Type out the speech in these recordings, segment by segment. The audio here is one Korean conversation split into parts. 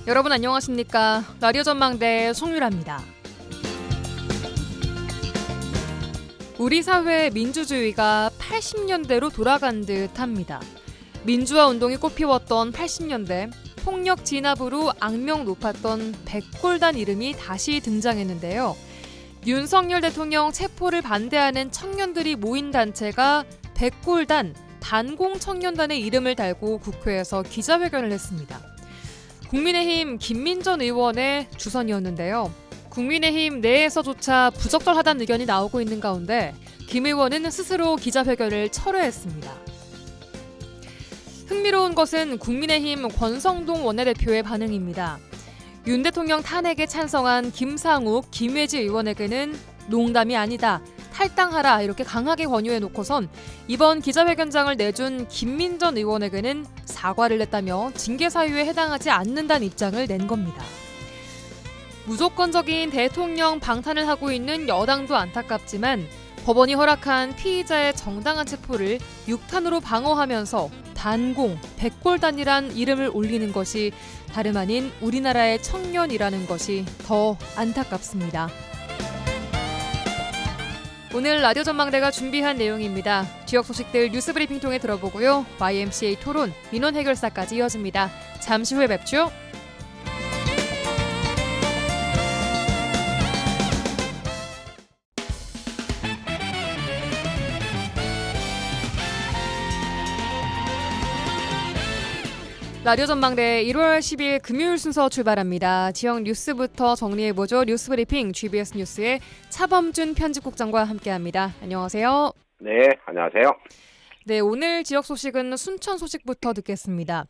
여러분 안녕하십니까? 라디오 전망대 송유라입니다. 우리 사회의 민주주의가 80년대로 돌아간 듯합니다. 민주화 운동이 꽃피웠던 80년대, 폭력 진압으로 악명 높았던 백골단 이름이 다시 등장했는데요. 윤석열 대통령 체포를 반대하는 청년들이 모인 단체가 백골단, 반공청년단의 이름을 달고 국회에서 기자회견을 했습니다. 국민의힘 김민전 의원의 주선이었는데요. 국민의힘 내에서조차 부적절하다는 의견이 나오고 있는 가운데 김 의원은 스스로 기자회견을 철회했습니다. 흥미로운 것은 국민의힘 권성동 원내대표의 반응입니다. 윤 대통령 탄핵에 찬성한 김상욱, 김회지 의원에게는 농담이 아니다, 탈당하라 이렇게 강하게 권유해놓고선 이번 기자회견장을 내준 김민전 의원에게는 사과를 냈다며 징계 사유에 해당하지 않는다는 입장을 낸 겁니다. 무조건적인 대통령 방탄을 하고 있는 여당도 안타깝지만 법원이 허락한 피의자의 정당한 체포를 6탄으로 방어하면서 반공, 백골단이란 이름을 올리는 것이 다름 아닌 우리나라의 청년이라는 것이 더 안타깝습니다. 오늘 라디오 전망대가 준비한 내용입니다. 지역 소식들 뉴스브리핑 통해 들어보고요. YMCA 토론, 민원 해결사까지 이어집니다. 잠시 후에 뵙죠. 라디오 전망대 1월 10일 금요일 순서 출발합니다. 지역 뉴스부터 정리해보죠. 뉴스브리핑 GBS 뉴스의 차범준 편집국장과 함께합니다. 안녕하세요. 네, 안녕하세요. 네, 오늘 지역 소식은 순천 소식부터 듣겠습니다.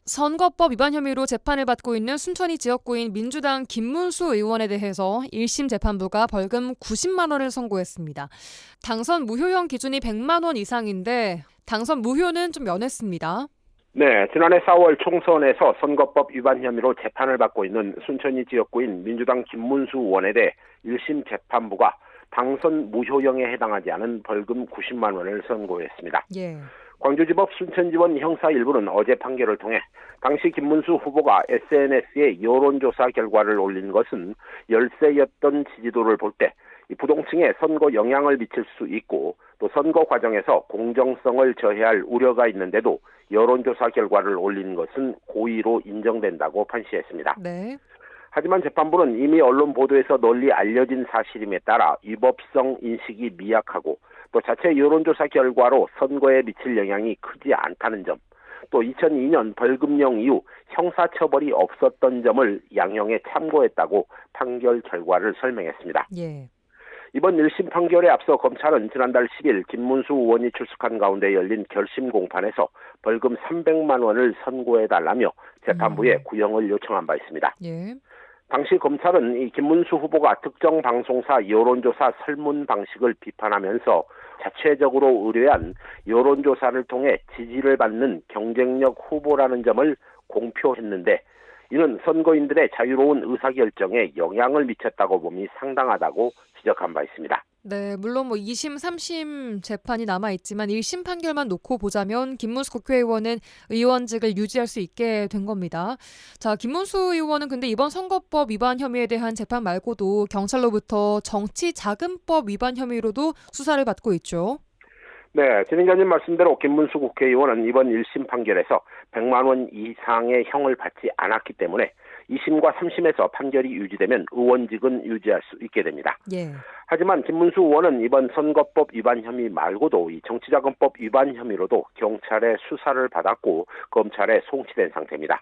선거법 위반 혐의로 재판을 받고 있는 순천이 지역구인 민주당 김문수 의원에 대해서 1심 재판부가 벌금 90만 원을 선고했습니다. 당선 무효형 기준이 100만 원 이상인데 당선 무효는 좀 면했습니다. 네, 지난해 4월 총선에서 선거법 위반 혐의로 재판을 받고 있는 순천이 지역구인 민주당 김문수 의원에 대해 1심 재판부가 당선 무효형에 해당하지 않은 벌금 90만 원을 선고했습니다. 예. 광주지법 순천지원 형사 1부는 어제 판결을 통해 당시 김문수 후보가 SNS에 여론조사 결과를 올린 것은 열세였던 지지도를 볼 때 부동층에 선거 영향을 미칠 수 있고 또 선거 과정에서 공정성을 저해할 우려가 있는데도 여론조사 결과를 올린 것은 고의로 인정된다고 판시했습니다. 네. 하지만 재판부는 이미 언론 보도에서 널리 알려진 사실임에 따라 위법성 인식이 미약하고 또 자체 여론조사 결과로 선거에 미칠 영향이 크지 않다는 점, 또 2002년 벌금형 이후 형사처벌이 없었던 점을 양형에 참고했다고 판결 결과를 설명했습니다. 예. 이번 1심 판결에 앞서 검찰은 지난달 10일 김문수 의원이 출석한 가운데 열린 결심 공판에서 벌금 300만 원을 선고해달라며 재판부에 구형을 요청한 바 있습니다. 예. 당시 검찰은 이 김문수 후보가 특정 방송사 여론조사 설문 방식을 비판하면서 자체적으로 의뢰한 여론조사를 통해 지지를 받는 경쟁력 후보라는 점을 공표했는데 이는 선거인들의 자유로운 의사결정에 영향을 미쳤다고 봄이 상당하다고 지적한 바 있습니다. 네, 물론 2심, 3심 재판이 남아있지만 1심 판결만 놓고 보자면 김문수 국회의원은 의원직을 유지할 수 있게 된 겁니다. 자, 김문수 의원은 근데 이번 선거법 위반 혐의에 대한 재판 말고도 경찰로부터 정치자금법 위반 혐의로도 수사를 받고 있죠. 네, 진행자님 말씀대로 김문수 국회의원은 이번 1심 판결에서 100만 원 이상의 형을 받지 않았기 때문에 2심과 3심에서 판결이 유지되면 의원직은 유지할 수 있게 됩니다. 예. 하지만 김문수 의원은 이번 선거법 위반 혐의 말고도 이 정치자금법 위반 혐의로도 경찰의 수사를 받았고 검찰에 송치된 상태입니다.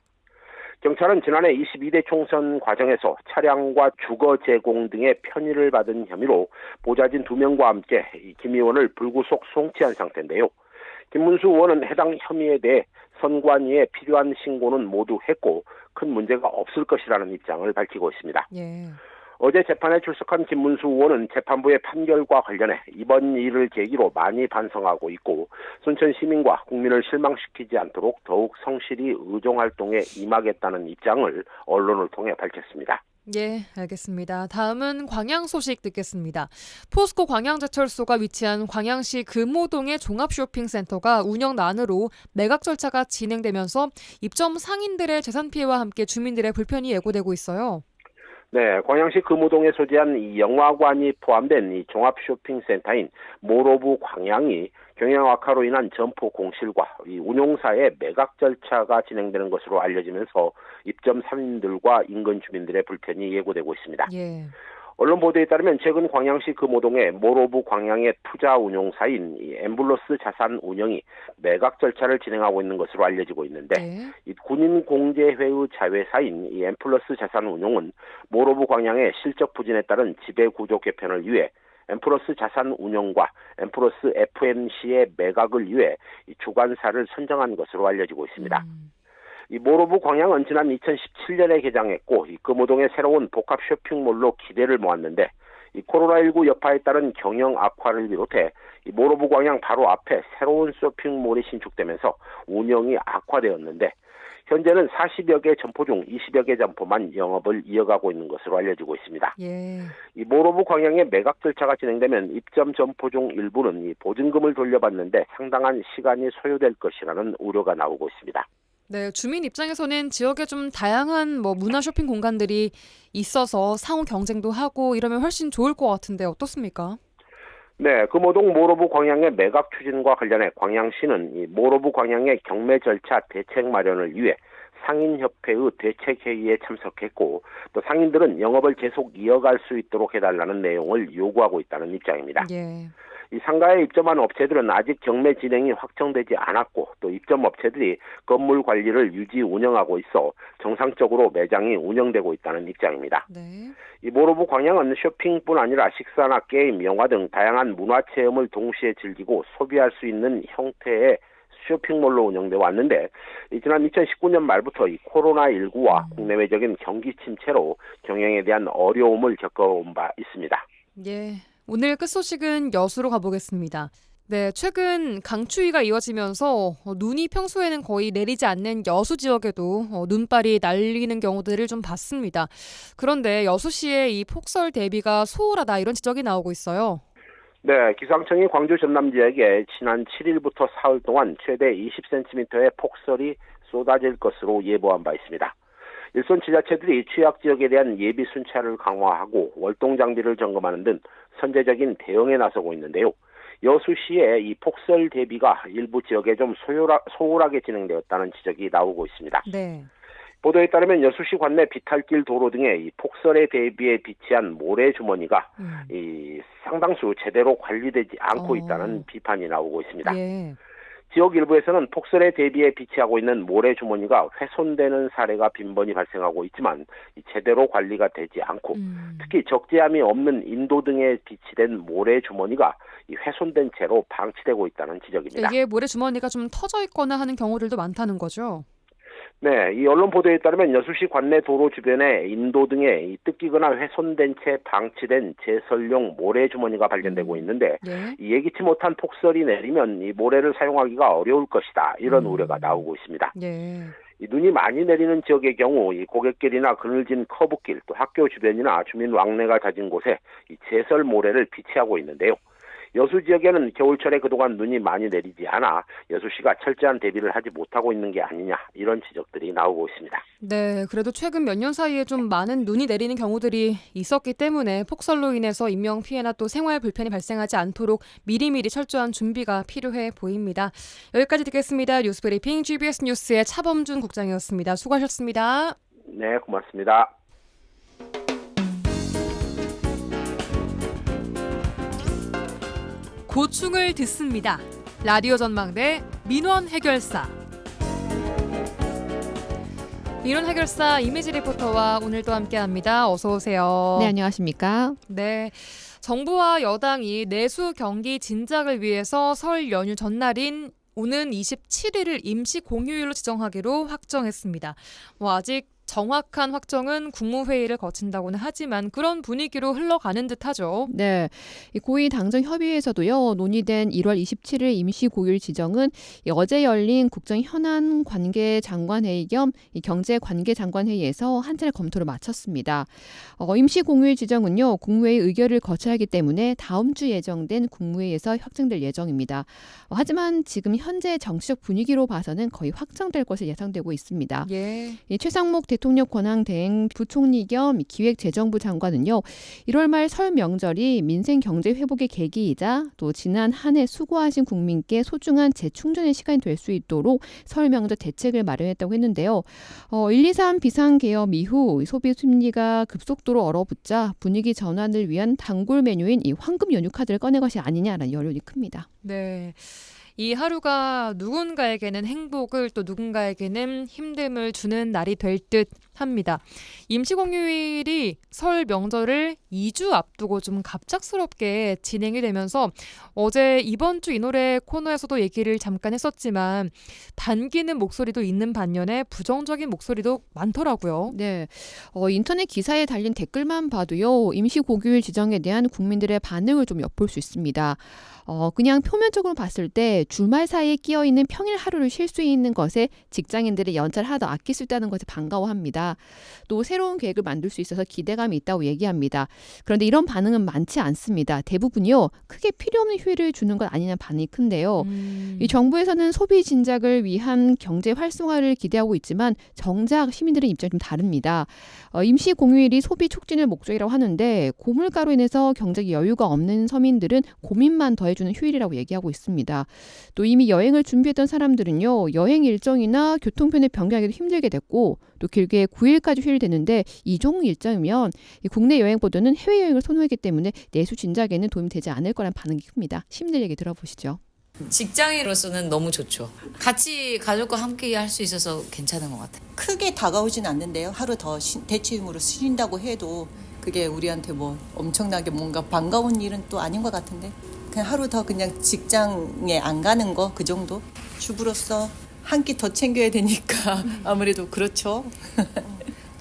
경찰은 지난해 22대 총선 과정에서 차량과 주거 제공 등의 편의를 받은 혐의로 보좌진 2명과 함께 김 의원을 불구속 송치한 상태인데요. 김문수 의원은 해당 혐의에 대해 선관위에 필요한 신고는 모두 했고 큰 문제가 없을 것이라는 입장을 밝히고 있습니다. 예. 어제 재판에 출석한 김문수 의원은 재판부의 판결과 관련해 이번 일을 계기로 많이 반성하고 있고 순천 시민과 국민을 실망시키지 않도록 더욱 성실히 의정활동에 임하겠다는 입장을 언론을 통해 밝혔습니다. 예, 알겠습니다. 다음은 광양 소식 듣겠습니다. 포스코 광양제철소가 위치한 광양시 금호동의 종합쇼핑센터가 운영난으로 매각 절차가 진행되면서 입점 상인들의 재산 피해와 함께 주민들의 불편이 예고되고 있어요. 네, 광양시 금호동에 소재한 이 영화관이 포함된 이 종합쇼핑센터인 모로브 광양이 경영 악화로 인한 점포 공실과 이 운용사의 매각 절차가 진행되는 것으로 알려지면서 입점 상인들과 인근 주민들의 불편이 예고되고 있습니다. 예. 언론 보도에 따르면 최근 광양시 금호동의 모로브 광양의 투자 운용사인 이 엠블러스 자산운용이 매각 절차를 진행하고 있는 것으로 알려지고 있는데 네. 이 군인공제회의 자회사인 이 엠플러스 자산운용은 모로브 광양의 실적 부진에 따른 지배구조 개편을 위해 엠플러스 자산운용과 엠플러스 FMC의 매각을 위해 이 주관사를 선정한 것으로 알려지고 있습니다. 이 모로브 광양은 지난 2017년에 개장했고 이 금호동의 새로운 복합 쇼핑몰로 기대를 모았는데 이 코로나19 여파에 따른 경영 악화를 비롯해 이 모로브 광양 바로 앞에 새로운 쇼핑몰이 신축되면서 운영이 악화되었는데 현재는 40여 개 점포 중 20여 개 점포만 영업을 이어가고 있는 것으로 알려지고 있습니다. 예. 이 모로브 광양의 매각 절차가 진행되면 입점 점포 중 일부는 이 보증금을 돌려받는데 상당한 시간이 소요될 것이라는 우려가 나오고 있습니다. 네, 주민 입장에서는 지역에 좀 다양한 문화 쇼핑 공간들이 있어서 상호 경쟁도 하고 이러면 훨씬 좋을 것 같은데 어떻습니까? 네, 금호동 모로브 광양의 매각 추진과 관련해 광양시는 이 모로브 광양의 경매 절차 대책 마련을 위해 상인협회의 대책회의에 참석했고 또 상인들은 영업을 계속 이어갈 수 있도록 해달라는 내용을 요구하고 있다는 입장입니다. 예. 이 상가에 입점한 업체들은 아직 경매 진행이 확정되지 않았고 또 입점 업체들이 건물 관리를 유지 운영하고 있어 정상적으로 매장이 운영되고 있다는 입장입니다. 네. 이 모로브 광양은 쇼핑뿐 아니라 식사나 게임, 영화 등 다양한 문화 체험을 동시에 즐기고 소비할 수 있는 형태의 쇼핑몰로 운영되어 왔는데 지난 2019년 말부터 이 코로나19와 국내외적인 경기 침체로 경영에 대한 어려움을 겪어온 바 있습니다. 예. 오늘 끝 소식은 여수로 가보겠습니다. 네, 최근 강추위가 이어지면서 눈이 평소에는 거의 내리지 않는 여수 지역에도 눈발이 날리는 경우들을 좀 봤습니다. 그런데 여수시의 이 폭설 대비가 소홀하다 이런 지적이 나오고 있어요. 네, 기상청이 광주 전남 지역에 지난 7일부터 사흘 동안 최대 20cm의 폭설이 쏟아질 것으로 예보한 바 있습니다. 일선 지자체들이 취약 지역에 대한 예비 순찰을 강화하고 월동 장비를 점검하는 등 선제적인 대응에 나서고 있는데요. 여수시의 이 폭설 대비가 일부 지역에 좀 소홀하게 진행되었다는 지적이 나오고 있습니다. 네. 보도에 따르면 여수시 관내 비탈길 도로 등의 이 폭설에 대비해 비치한 모래 주머니가 이 상당수 제대로 관리되지 않고 있다는 비판이 나오고 있습니다. 예. 지역 일부에서는 폭설에 대비해 비치하고 있는 모래 주머니가 훼손되는 사례가 빈번히 발생하고 있지만 제대로 관리가 되지 않고 특히 적재함이 없는 인도 등에 비치된 모래 주머니가 훼손된 채로 방치되고 있다는 지적입니다. 이게 모래 주머니가 좀 터져 있거나 하는 경우들도 많다는 거죠? 네, 이 언론 보도에 따르면 여수시 관내 도로 주변에 인도 등에 뜯기거나 훼손된 채 방치된 제설용 모래 주머니가 발견되고 있는데 예. 예기치 못한 폭설이 내리면 이 모래를 사용하기가 어려울 것이다 이런 우려가 나오고 있습니다. 예. 이 눈이 많이 내리는 지역의 경우 이 고갯길이나 그늘진 커브길 또 학교 주변이나 주민 왕래가 잦은 곳에 이 제설 모래를 비치하고 있는데요. 여수 지역에는 겨울철에 그동안 눈이 많이 내리지 않아 여수시가 철저한 대비를 하지 못하고 있는 게 아니냐 이런 지적들이 나오고 있습니다. 네, 그래도 최근 몇 년 사이에 좀 많은 눈이 내리는 경우들이 있었기 때문에 폭설로 인해서 인명 피해나 또 생활 불편이 발생하지 않도록 미리미리 철저한 준비가 필요해 보입니다. 여기까지 듣겠습니다. 뉴스브리핑 GBS 뉴스의 차범준 국장이었습니다. 수고하셨습니다. 네, 고맙습니다. 고충을 듣습니다. 라디오 전망대 민원 해결사. 민원 해결사 이미지 리포터와 오늘도 함께합니다. 어서 오세요. 네, 안녕하십니까? 네, 정부와 여당이 내수 경기 진작을 위해서 설 연휴 전날인 오는 27일을 임시 공휴일로 지정하기로 확정했습니다. 아직 정확한 확정은 국무회의를 거친다고는 하지만 그런 분위기로 흘러가는 듯하죠. 네, 이 고위 당정 협의회에서도요 논의된 1월 27일 임시 고유일 지정은 이 어제 열린 국정 현안 관계 장관 회의 겸 이 경제 관계 장관 회의에서 한 차례 검토를 마쳤습니다. 임시 공휴일 지정은요 국무회의 의결을 거쳐야 하기 때문에 다음 주 예정된 국무회의에서 확정될 예정입니다. 하지만 지금 현재 정치적 분위기로 봐서는 거의 확정될 것으로 예상되고 있습니다. 예. 이 최상목 대통령 권한대행 부총리 겸 기획재정부 장관은요. 1월 말 설 명절이 민생 경제 회복의 계기이자 또 지난 한 해 수고하신 국민께 소중한 재충전의 시간이 될 수 있도록 설 명절 대책을 마련했다고 했는데요. 1.23 비상계엄 이후 소비 심리가 급속도로 얼어붙자 분위기 전환을 위한 단골 메뉴인 이 황금 연휴 카드를 꺼낸 것이 아니냐라는 여론이 큽니다. 네. 이 하루가 누군가에게는 행복을 또 누군가에게는 힘듦을 주는 날이 될 듯 합니다. 임시공휴일이 설 명절을 2주 앞두고 좀 갑작스럽게 진행이 되면서 어제 이번 주 이 노래 코너에서도 얘기를 잠깐 했었지만 반기는 목소리도 있는 반면에 부정적인 목소리도 많더라고요. 네, 인터넷 기사에 달린 댓글만 봐도요. 임시공휴일 지정에 대한 국민들의 반응을 좀 엿볼 수 있습니다. 그냥 표면적으로 봤을 때 주말 사이에 끼어있는 평일 하루를 쉴 수 있는 것에 직장인들의 연차를 하나 더 아낄 수 있다는 것에 반가워합니다. 또 새로운 계획을 만들 수 있어서 기대감이 있다고 얘기합니다. 그런데 이런 반응은 많지 않습니다. 대부분이요. 크게 필요 없는 휴일을 주는 것 아니냐는 반응이 큰데요. 이 정부에서는 소비 진작을 위한 경제 활성화를 기대하고 있지만 정작 시민들의 입장이 좀 다릅니다. 임시 공휴일이 소비 촉진을 목적이라고 하는데 고물가로 인해서 경제적 여유가 없는 서민들은 고민만 더해주는 휴일이라고 얘기하고 있습니다. 또 이미 여행을 준비했던 사람들은요. 여행 일정이나 교통편을 변경하기도 힘들게 됐고 또 길게 9일까지 휴일이 되는데 이 종류 일정이면 국내 여행보다는 해외여행을 선호하기 때문에 내수 진작에는 도움이 되지 않을 거란 반응이 큽니다. 시민들 얘기 들어보시죠. 직장인으로서는 너무 좋죠. 같이 가족과 함께 할 수 있어서 괜찮은 것 같아요. 크게 다가오진 않는데요. 하루 더 대체임으로 쉰다고 해도 그게 우리한테 뭐 엄청나게 뭔가 반가운 일은 또 아닌 것 같은데 그냥 하루 더 그냥 직장에 안 가는 거 그 정도? 주부로서 한 끼 더 챙겨야 되니까 아무래도 그렇죠.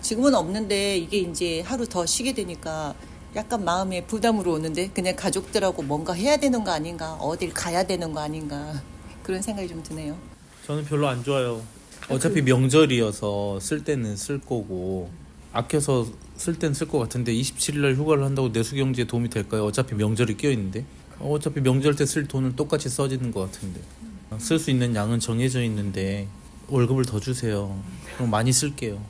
지금은 없는데 이게 이제 하루 더 쉬게 되니까 약간 마음에 부담으로 오는데 그냥 가족들하고 뭔가 해야 되는 거 아닌가 어딜 가야 되는 거 아닌가 그런 생각이 좀 드네요. 저는 별로 안 좋아요. 어차피 명절이어서 쓸 때는 쓸 거고 아껴서 쓸 때는 쓸 것 같은데 27일 날 휴가를 한다고 내수경제에 도움이 될까요? 어차피 명절이 껴있는데 어차피 명절 때 쓸 돈은 똑같이 써지는 것 같은데 쓸 수 있는 양은 정해져 있는데 월급을 더 주세요. 그럼 많이 쓸게요.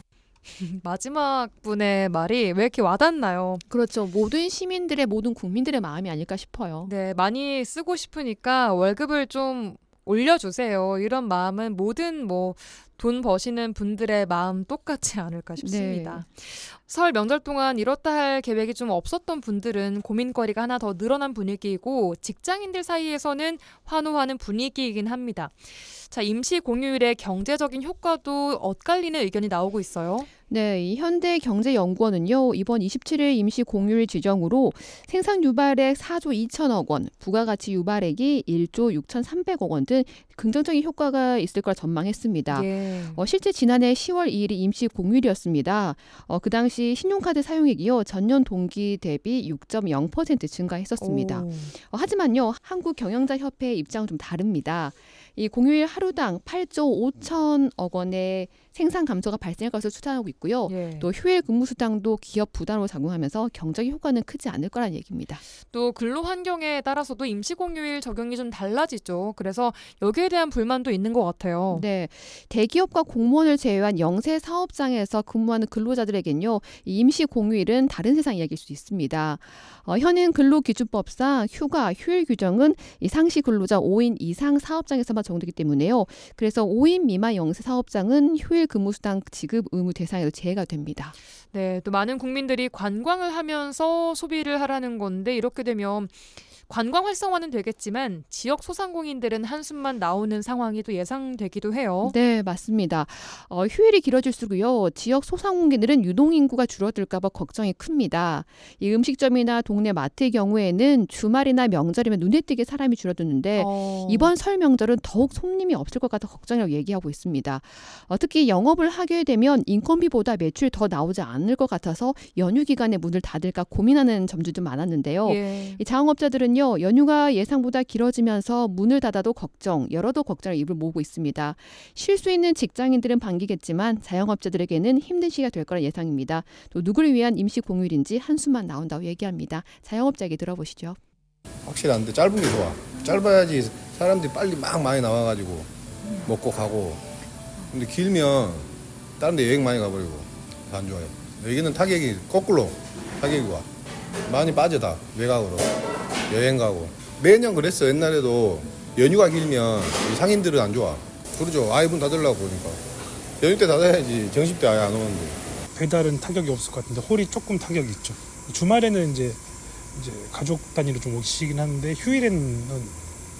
마지막 분의 말이 왜 이렇게 와닿나요? 그렇죠. 모든 시민들의 모든 국민들의 마음이 아닐까 싶어요. 네, 많이 쓰고 싶으니까 월급을 좀 올려주세요. 이런 마음은 모든 돈 버시는 분들의 마음 똑같지 않을까 싶습니다. 설 명절 동안 이렇다 할 계획이 좀 없었던 분들은 고민거리가 하나 더 늘어난 분위기이고 직장인들 사이에서는 환호하는 분위기이긴 합니다. 자, 임시 공휴일의 경제적인 효과도 엇갈리는 의견이 나오고 있어요. 네, 이 현대경제연구원은요. 이번 27일 임시 공휴일 지정으로 생산 유발액 4조 2천억 원, 부가가치 유발액이 1조 6,300억 원 등 긍정적인 효과가 있을 거라 전망했습니다. 예. 실제 지난해 10월 2일이 임시 공휴일이었습니다. 그 당시 신용카드 사용액이요. 전년 동기 대비 6.0% 증가했었습니다. 오. 하지만요. 한국경영자협회의 입장은 좀 다릅니다. 이 공휴일 하루당 8조 5천억 원의 생산 감소가 발생할 것을 추산하고 있고요. 예. 또 휴일 근무 수당도 기업 부담으로 작용하면서 경제적 효과는 크지 않을 거라는 얘기입니다. 또 근로 환경에 따라서도 임시공휴일 적용이 좀 달라지죠. 그래서 여기에 대한 불만도 있는 것 같아요. 네, 대기업과 공무원을 제외한 영세 사업장에서 근무하는 근로자들에겐요, 이 임시 공휴일은 다른 세상 이야기일 수 있습니다. 현행 근로기준법상 휴가, 휴일 규정은 이 상시 근로자 5인 이상 사업장에서만 적용되기 때문에요. 그래서 5인 미만 영세 사업장은 휴일 근무수당 지급 의무 대상에도 제외가 됩니다. 네, 또 많은 국민들이 관광을 하면서 소비를 하라는 건데 이렇게 되면 관광 활성화는 되겠지만 지역 소상공인들은 한숨만 나오는 상황이 또 예상되기도 해요. 네, 맞습니다. 휴일이 길어질수록요, 지역 소상공인들은 유동인구가 줄어들까 봐 걱정이 큽니다. 이 음식점이나 동네 마트의 경우에는 주말이나 명절이면 눈에 띄게 사람이 줄어드는데 이번 설 명절은 더욱 손님이 없을 것 같아 걱정이라고 얘기하고 있습니다. 특히 영업을 하게 되면 인건비보다 매출이 더 나오지 않을 것 같아서 연휴 기간에 문을 닫을까 고민하는 점주도 많았는데요. 예. 이 자영업자들은요, 연휴가 예상보다 길어지면서 문을 닫아도 열어도 걱정을 입을 모으고 있습니다. 쉴 수 있는 직장인들은 반기겠지만 자영업자들에게는 힘든 시기가 될 거란 예상입니다. 또 누구를 위한 임시 공휴일인지 한숨만 나온다고 얘기합니다. 자영업자 얘기 들어보시죠. 확실한데 짧은 게 좋아. 짧아야지 사람들이 빨리 막 많이 나와가지고 먹고 가고. 근데 길면 다른 데 여행 많이 가버리고 다 안 좋아요. 여기는 타격이 거꾸로 타격이 와. 많이 빠져 다 외곽으로 여행 가고. 매년 그랬어. 옛날에도 연휴가 길면 상인들은 안 좋아. 그러죠. 아예 문 닫으려고 그러니까. 연휴 때 닫아야지. 정식 때 아예 안 오는데. 배달은 타격이 없을 것 같은데 홀이 조금 타격이 있죠. 주말에는 이제 가족 단위로 좀 오시긴 하는데 휴일에는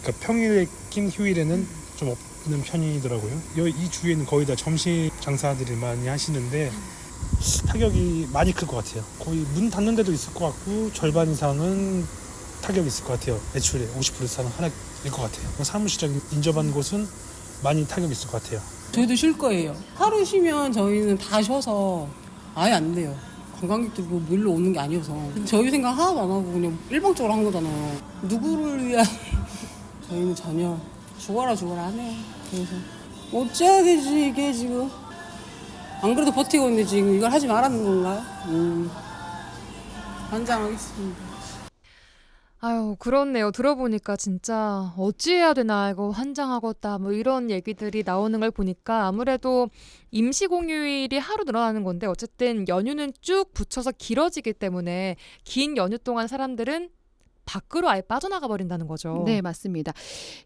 그러니까 평일에 낀 휴일에는 좀 없는 편이더라고요. 이 주에는 거의 다 점심 장사들이 많이 하시는데 타격이 많이 클 것 같아요. 거의 문 닫는 데도 있을 것 같고 절반 이상은 타격이 있을 것 같아요. 매출의 50% 이상은 하락일 것 같아요. 사무실장 인접한 곳은 많이 타격이 있을 것 같아요. 저희도 쉴 거예요. 하루 쉬면 저희는 다 쉬어서 아예 안 돼요. 관광객들 뭐 밀러 오는 게 아니어서 저희 생각 하나도 안 하고 그냥 일방적으로 한 거잖아요. 누구를 위한 저희는 전혀 죽어라 하네요. 그래서 어째야 되지 이게 지금. 안 그래도 버티고 있는데 지금 이걸 하지 말라는 건가요? 환장하겠습니다. 아유, 그렇네요. 들어보니까 진짜 어찌해야 되나 이거 환장하겠다 뭐 이런 얘기들이 나오는 걸 보니까 아무래도 임시 공휴일이 하루 늘어나는 건데 어쨌든 연휴는 쭉 붙여서 길어지기 때문에 긴 연휴 동안 사람들은 밖으로 아예 빠져나가 버린다는 거죠. 네, 맞습니다.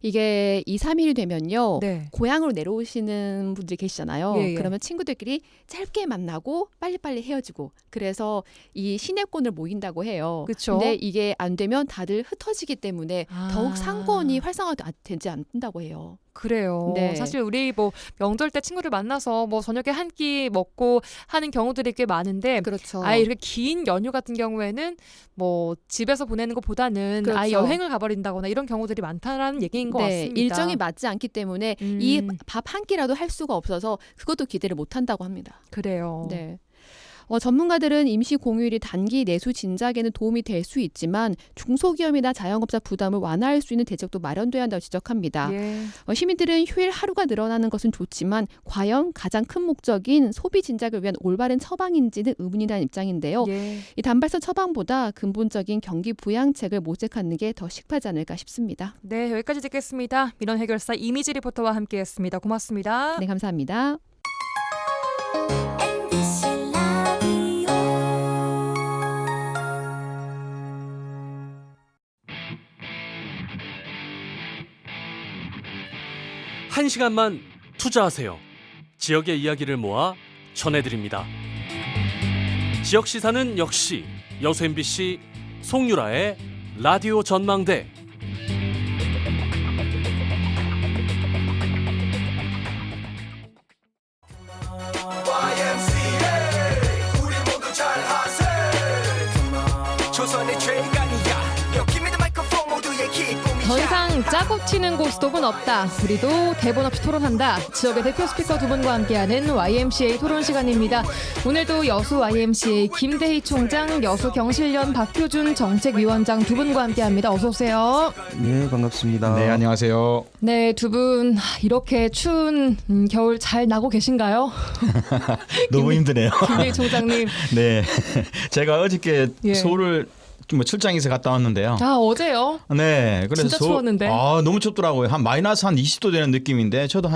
이게 2, 3일이 되면요. 네. 고향으로 내려오시는 분들이 계시잖아요. 예, 예. 그러면 친구들끼리 짧게 만나고 빨리빨리 헤어지고 그래서 이 시내권을 모인다고 해요. 그쵸. 근데 이게 안 되면 다들 흩어지기 때문에 더욱 상권이 활성화되지 않는다고 해요. 그래요. 네. 사실 우리 뭐 명절 때 친구들 만나서 뭐 저녁에 한 끼 먹고 하는 경우들이 꽤 많은데 그렇죠. 아예 이렇게 긴 연휴 같은 경우에는 뭐 집에서 보내는 것보다는 그렇죠. 아예 여행을 가버린다거나 이런 경우들이 많다라는 얘기인 것 같습니다. 일정이 맞지 않기 때문에 이 밥 한 끼라도 할 수가 없어서 그것도 기대를 못 한다고 합니다. 그래요. 네. 전문가들은 임시 공휴일이 단기 내수 진작에는 도움이 될 수 있지만 중소기업이나 자영업자 부담을 완화할 수 있는 대책도 마련돼야 한다고 지적합니다. 예. 시민들은 휴일 하루가 늘어나는 것은 좋지만 과연 가장 큰 목적인 소비 진작을 위한 올바른 처방인지는 의문이라는 입장인데요. 예. 이 단발성 처방보다 근본적인 경기 부양책을 모색하는 게 더 식하지 않을까 싶습니다. 네, 여기까지 듣겠습니다. 민원 해결사 이미지 리포터와 함께했습니다. 고맙습니다. 네, 감사합니다. 한 시간만 투자하세요. 지역의 이야기를 모아 전해드립니다. 지역 시사는 역시 여수 MBC 송유라의 라디오 전망대. 더 이상 짜고 튀는 고스톱은 없다. 우리도 대본 없이 토론한다. 지역의 대표 스피커 두 분과 함께하는 YMCA 토론 시간입니다. 오늘도 여수 YMCA 김대희 총장, 여수 경실련 박효준 정책위원장 두 분과 함께합니다. 어서 오세요. 네, 반갑습니다. 네, 안녕하세요. 네, 두 분 이렇게 추운 겨울 잘 나고 계신가요? 너무 힘드네요. 김대희 총장님. 네, 제가 어저께 예. 서울을 뭐 출장에서 갔다 왔는데요. 아, 어제요? 네, 그래서 진짜 추웠는데. 너무 춥더라고요. 한 마이너스 한 20도 되는 느낌인데 저도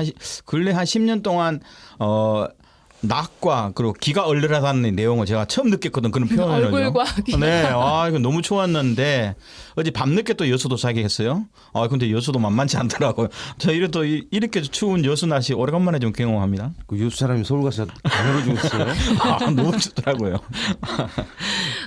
근래 한 10년 동안 낙과 그리고 기가 얼얼하다는 내용을 제가 처음 느꼈거든. 그런 표현을요. 얼굴과 기가. 네, 이거 너무 추웠는데 어제 밤늦게 또 여수 도착했어요. 근데 여수도 만만치 않더라고요. 저 이렇게 추운 여수 날씨 오래간만에 좀 경험합니다. 그 여수 사람이 서울 가서 당연히 죽었어요. 너무 춥더라고요.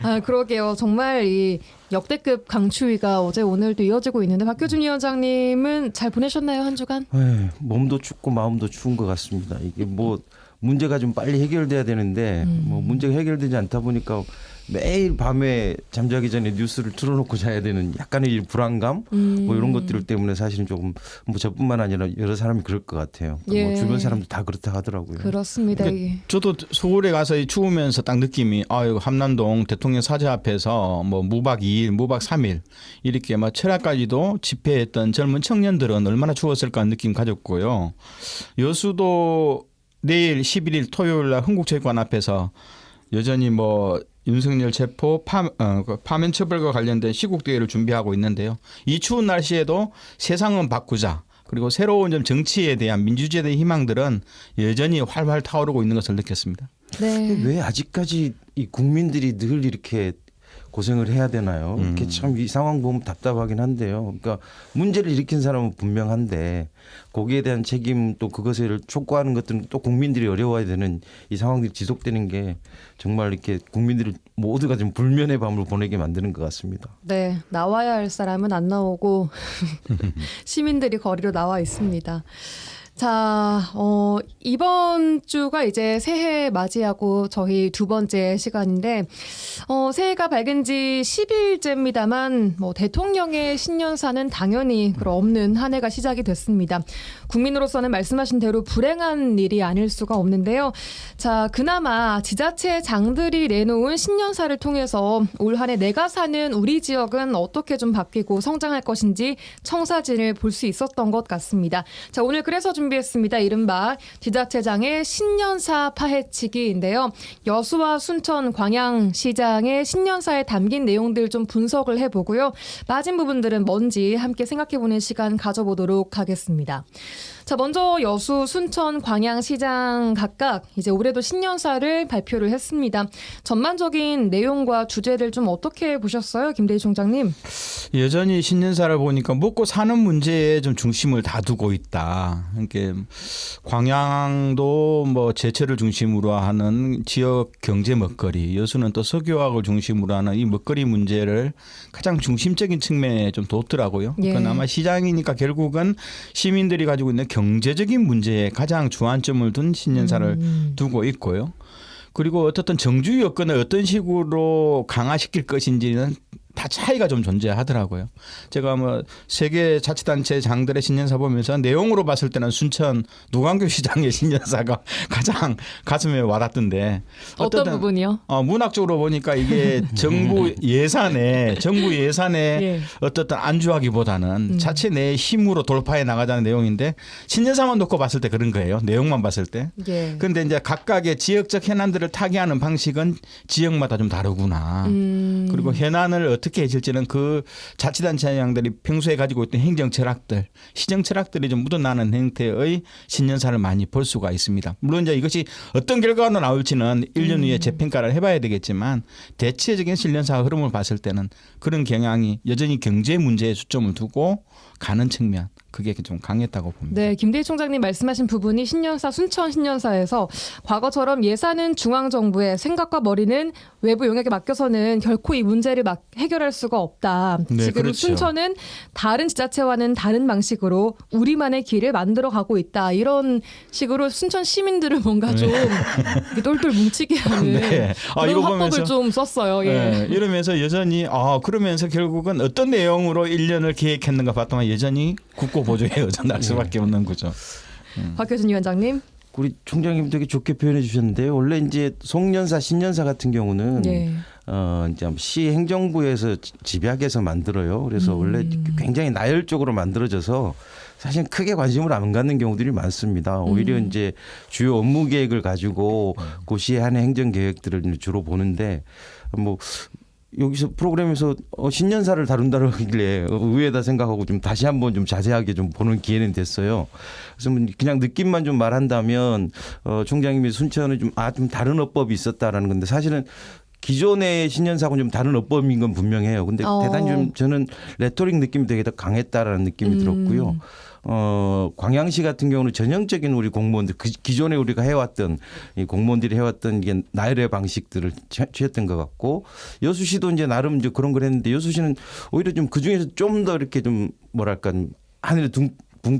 아, 그러게요. 정말 이 역대급 강추위가 어제 오늘도 이어지고 있는데 박효준 위원장님은 잘 보내셨나요, 한 주간? 에이, 몸도 춥고 마음도 추운 것 같습니다. 이게 뭐 문제가 좀 빨리 해결돼야 되는데 뭐 문제가 해결되지 않다 보니까 매일 밤에 잠자기 전에 뉴스를 틀어놓고 자야 되는 약간의 이 불안감 뭐 이런 것들 때문에 사실은 조금 뭐 저뿐만 아니라 여러 사람이 그럴 것 같아요. 예. 뭐 주변 사람도 다 그렇다 하더라고요. 그렇습니다. 그러니까 저도 서울에 가서 추우면서 딱 느낌이 이거 함남동 대통령 사저 앞에서 뭐 무박 2일, 무박 3일 이렇게 막 철학까지도 집회했던 젊은 청년들은 얼마나 추웠을까 하는 느낌 가졌고요. 여수도 내일 11일 토요일 날 흥국체육관 앞에서 여전히 뭐 윤석열 체포 파면 처벌과 관련된 시국대회를 준비하고 있는데요. 이 추운 날씨에도 세상은 바꾸자. 그리고 새로운 좀 정치에 대한 민주주의에 대한 희망들은 여전히 활활 타오르고 있는 것을 느꼈습니다. 네. 왜 아직까지 이 국민들이 늘 이렇게 고생을 해야 되나요? 이렇게 참 이 상황 보면 답답하긴 한데요. 그러니까 문제를 일으킨 사람은 분명한데 거기에 대한 책임 또 그것을 촉구하는 것들은 또 국민들이 어려워야 되는 이 상황들이 지속되는 게 정말 이렇게 국민들을 모두가 좀 불면의 밤을 보내게 만드는 것 같습니다. 네, 나와야 할 사람은 안 나오고 시민들이 거리로 나와 있습니다. 자, 이번 주가 이제 새해 맞이하고 저희 두 번째 시간인데, 새해가 밝은 지 10일째입니다만, 뭐, 대통령의 신년사는 당연히 없는 한 해가 시작이 됐습니다. 국민으로서는 말씀하신 대로 불행한 일이 아닐 수가 없는데요. 자, 그나마 지자체장들이 내놓은 신년사를 통해서 올 한 해 내가 사는 우리 지역은 어떻게 좀 바뀌고 성장할 것인지 청사진을 볼 수 있었던 것 같습니다. 자, 오늘 그래서 준비했습니다. 이른바 지자체장의 신년사 파헤치기인데요. 여수와 순천, 광양시장의 신년사에 담긴 내용들 좀 분석을 해보고요. 빠진 부분들은 뭔지 함께 생각해보는 시간 가져보도록 하겠습니다. 자, 먼저 여수, 순천, 광양시장 각각 이제 올해도 신년사를 발표를 했습니다. 전반적인 내용과 주제들 좀 어떻게 보셨어요, 김대희 총장님? 여전히 신년사를 보니까 먹고 사는 문제에 좀 중심을 다 두고 있다. 그러니까 광양도 뭐 제철을 중심으로 하는 지역 경제 먹거리, 여수는 또 석유화학을 중심으로 하는 이 먹거리 문제를 가장 중심적인 측면에 좀 뒀더라고요. 예. 그러니까 아마 시장이니까 결국은 시민들이 가지고 있는 경제적인 문제에 가장 주안점을 둔 신년사를 두고 있고요. 그리고 어떻든 정주 여건을 어떤 식으로 강화시킬 것인지는 다 차이가 좀 존재하더라고요. 제가 뭐 세계 자치단체 장들의 신년사 보면서 내용으로 봤을 때는 순천 노광교 시장의 신년사가 가장 가슴에 와닿던데 어떤 부분이요? 문학적으로 보니까 이게 정부 예산에 예. 어떻든 안주하기보다는 자체 내 힘으로 돌파해 나가자는 내용인데 신년사만 놓고 봤을 때 그런 거예요. 내용만 봤을 때. 예. 그런데 이제 각각의 지역적 해난들을 타개하는 방식은 지역마다 좀 다르구나. 그리고 해난을 어떻게 해줄지는 그 자치단체장들이 평소에 가지고 있던 행정 철학들, 시정 철학들이 좀 묻어나는 형태의 신년사를 많이 볼 수가 있습니다. 물론 이제 이것이 어떤 결과로 나올지는 1년 후에 재평가를 해봐야 되겠지만 대체적인 신년사 흐름을 봤을 때는 그런 경향이 여전히 경제 문제에 초점을 두고 가는 측면, 그게 좀 강했다고 봅니다. 네, 김대희 총장님 말씀하신 부분이 신년사, 순천 신년사에서 과거처럼 예산은 중앙정부의 생각과 머리는 외부 용역에 맡겨서는 결코 이 문제를 해결할 수가 없다. 네, 지금 그렇죠. 순천은 다른 지자체와는 다른 방식으로 우리만의 길을 만들어가고 있다. 이런 식으로 순천 시민들을 뭔가 좀 이렇게 똘똘 뭉치게 하는 네. 그런 이거 화법을 보면서, 좀 썼어요. 예. 네, 이러면서 여전히 그러면서 결국은 어떤 내용으로 1년을 계획했는가 봤더니 여전히 국고 보조에 의존할 수밖에 없는 거죠. 박효준 위원장님. 우리 총장님 되게 좋게 표현해 주셨는데요. 원래 이제 송년사, 신년사 같은 경우는 예. 이제 시 행정부에서 집약해서 만들어요. 그래서 원래 굉장히 나열적으로 만들어져서 사실 크게 관심을 안 갖는 경우들이 많습니다. 오히려 이제 주요 업무 계획을 가지고 그 시의 한 해 행정 계획들을 주로 보는데 뭐 여기서 프로그램에서 신년사를 다룬다고 하길래 의외다 생각하고 좀 다시 한번 좀 자세하게 좀 보는 기회는 됐어요. 그래서 그냥 느낌만 좀 말한다면 총장님이 순천은 좀 다른 어법이 있었다라는 건데 사실은 기존의 신년사하고는 좀 다른 어법인 건 분명해요. 근데 대단히 좀 저는 레토릭 느낌이 되게 더 강했다라는 느낌이 들었고요. 광양시 같은 경우는 전형적인 우리 공무원들 기존에 우리가 해왔던 이 공무원들이 해왔던 이게 나열의 방식들을 취했던 것 같고 여수시도 이제 나름 이제 그런 걸 했는데 여수시는 오히려 좀 그 중에서 좀 더 이렇게 좀 뭐랄까 하늘에 붕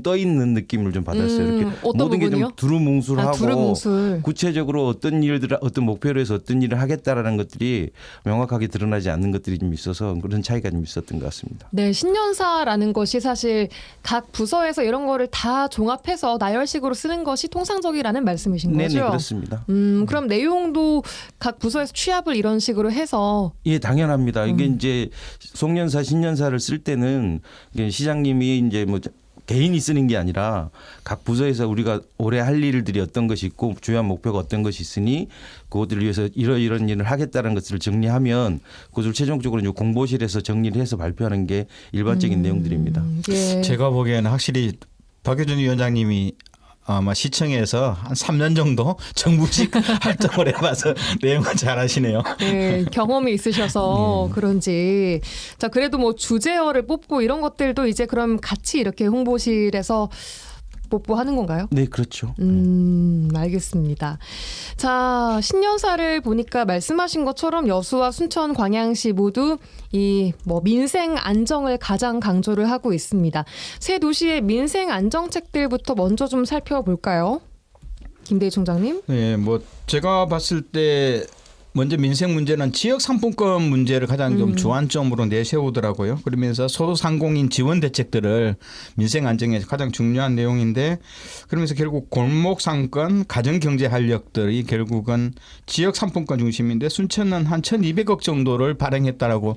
떠 있는 느낌을 좀 받았어요. 이렇게 모든 게 좀 두루뭉술하고 두루뭉술. 구체적으로 어떤 일들 어떤 목표로 해서 어떤 일을 하겠다라는 것들이 명확하게 드러나지 않는 것들이 좀 있어서 그런 차이가 좀 있었던 것 같습니다. 네, 신년사라는 것이 사실 각 부서에서 이런 거를 다 종합해서 나열식으로 쓰는 것이 통상적이라는 말씀이신 거죠? 네, 그렇습니다. 그럼 내용도 각 부서에서 취합을 이런 식으로 해서 예, 당연합니다. 이게 이제 송년사, 신년사를 쓸 때는 이게 시장님이 이제 뭐 개인이 쓰는 게 아니라 각 부서에서 우리가 올해 할 일들이 어떤 것이 있고 주요한 목표가 어떤 것이 있으니 그것들을 위해서 이런 일을 하겠다는 것을 정리하면 그것을 최종적으로 이제 공보실에서 정리를 해서 발표하는 게 일반적인 내용들입니다. 예. 제가 보기에는 확실히 박효준 위원장님이 아마 시청에서 한 3년 정도 정부직 활동을 해봐서 내용을 잘 아시네요. 네, 경험이 있으셔서 그런지. 자, 그래도 뭐 주제어를 뽑고 이런 것들도 이제 그럼 같이 이렇게 홍보실에서 뽀뽀하는 건가요? 네, 그렇죠. 알겠습니다. 자, 신년사를 보니까 말씀하신 것처럼 여수와 순천, 광양시 모두 이 뭐 민생 안정을 가장 강조를 하고 있습니다. 새 도시의 민생 안정책들부터 먼저 좀 살펴볼까요? 김대희 총장님? 네, 뭐 제가 봤을 때 먼저 민생 문제는 지역 상품권 문제를 가장 좀 주안점으로 내세우더라고요. 그러면서 소상공인 지원 대책들을 민생 안정에 가장 중요한 내용인데 그러면서 결국 골목 상권, 가정 경제 활력들이 결국은 지역 상품권 중심인데 순천은 한 1,200억 정도를 발행했다라고